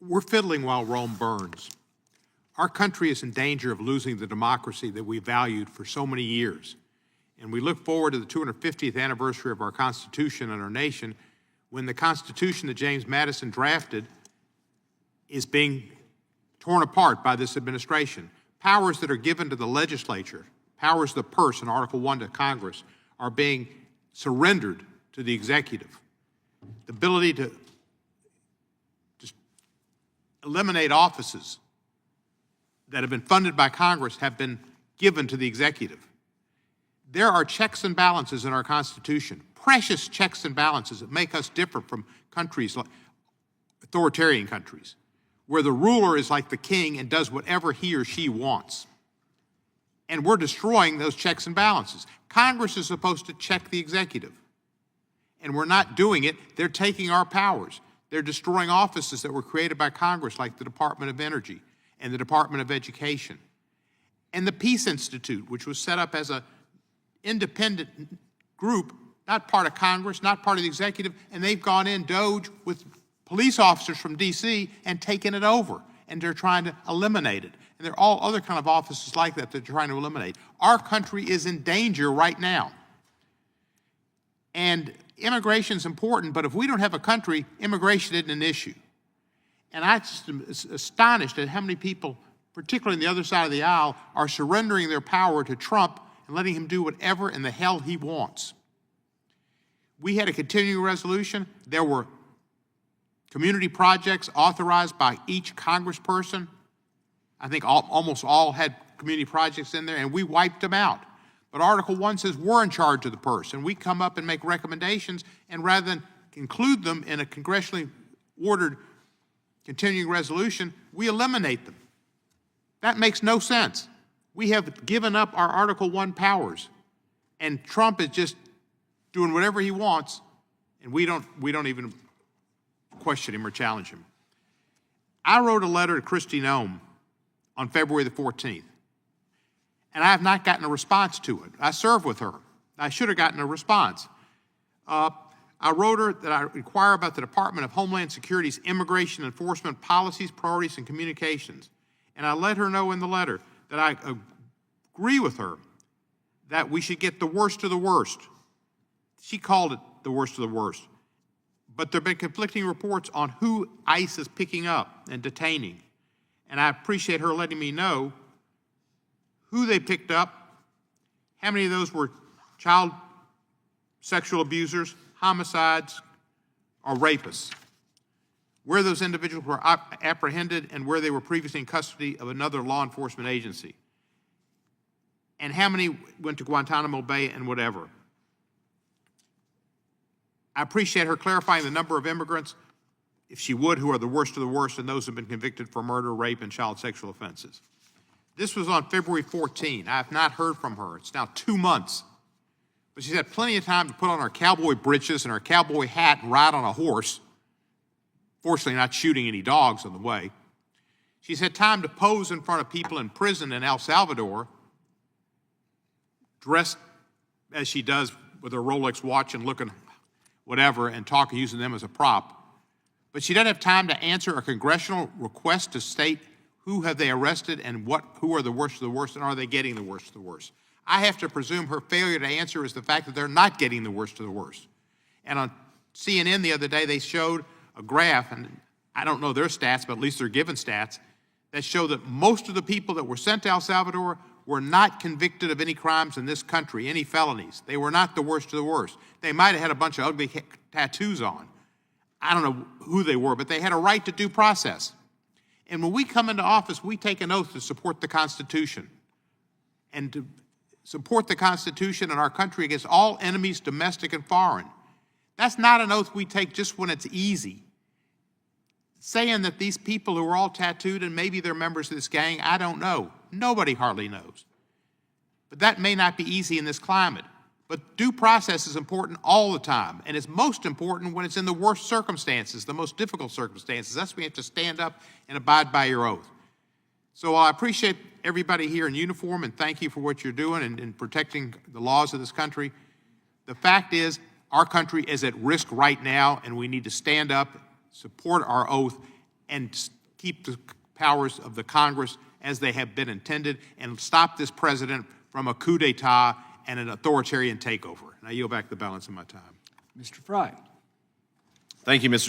We're fiddling while Rome burns. Our country is in danger of losing the democracy that we valued for so many years. And we look forward to the 250th anniversary of our Constitution and our nation, when the Constitution that James Madison drafted is being torn apart by this administration. Powers that are given to the legislature, powers of the purse in Article 1 to Congress, are being surrendered to the executive. The ability to just eliminate offices that have been funded by Congress have been given to the executive. There are checks and balances in our Constitution, precious checks and balances that make us different from countries like authoritarian countries, where the ruler is like the king and does whatever he or she wants. And we're destroying those checks and balances. Congress is supposed to check the executive, and we're not doing it. They're taking our powers. They're destroying offices that were created by Congress, like the Department of Energy and the Department of Education. And the Peace Institute, which was set up as an independent group, not part of Congress, not part of the executive, and they've gone in doge with police officers from D.C. and taken it over, and they're trying to eliminate it. And there are all other kind of offices like that that they're trying to eliminate. Our country is in danger right now. And immigration is important, but if we don't have a country, immigration isn't an issue. And I just am astonished at how many people, particularly on the other side of the aisle, are surrendering their power to Trump and letting him do whatever in the hell he wants. We had a continuing resolution. There were community projects authorized by each congressperson. I think almost all had community projects in there, and we wiped them out. But Article 1 says we're in charge of the purse, and we come up and make recommendations, and rather than include them in a congressionally ordered continuing resolution, we eliminate them. That makes no sense. We have given up our Article 1 powers, and Trump is just doing whatever he wants, and we don't even question him or challenge him. I wrote a letter to Kristi Noem on February the 14th, and I have not gotten a response to it. I served with her. I should have gotten a response. I wrote her that I inquire about the Department of Homeland Security's immigration enforcement policies, priorities, and communications. And I let her know in the letter that I agree with her that we should get the worst of the worst. She called it the worst of the worst. But there have been conflicting reports on who ICE is picking up and detaining. And I appreciate her letting me know who they picked up, how many of those were child sexual abusers, homicides, or rapists, where those individuals were apprehended and where they were previously in custody of another law enforcement agency, and how many went to Guantanamo Bay and whatever. I appreciate her clarifying the number of immigrants, if she would, who are the worst of the worst, and those who have been convicted for murder, rape, and child sexual offenses. This was on February 14. I have not heard from her. It's now 2 months. But she's had plenty of time to put on her cowboy breeches and her cowboy hat and ride on a horse. Fortunately, not shooting any dogs on the way. She's had time to pose in front of people in prison in El Salvador, dressed as she does with her Rolex watch and looking whatever and talking, using them as a prop. But she doesn't have time to answer a congressional request to state who have they arrested and who are the worst of the worst, and are they getting the worst of the worst. I have to presume her failure to answer is the fact that they're not getting the worst of the worst. And on CNN the other day, they showed a graph, and I don't know their stats, but at least they're given stats, that show that most of the people that were sent to El Salvador were not convicted of any crimes in this country, any felonies. They were not the worst of the worst. They might have had a bunch of ugly tattoos on. I don't know who they were, but they had a right to due process. And when we come into office, we take an oath to support the Constitution and to support the Constitution and our country against all enemies, domestic and foreign. That's not an oath we take just when it's easy. Saying that these people who are all tattooed and maybe they're members of this gang, I don't know. Nobody hardly knows. But that may not be easy in this climate. But due process is important all the time, and it's most important when it's in the worst circumstances, the most difficult circumstances. That's when you have to stand up and abide by your oath. So I appreciate everybody here in uniform, and thank you for what you're doing in protecting the laws of this country. The fact is, Our country is at risk right now, and we need to stand up, support our oath, and keep the powers of the Congress as they have been intended, and stop this president from a coup d'etat and an authoritarian takeover. And I yield back the balance of my time. Mr. Fry. Thank you, Mr.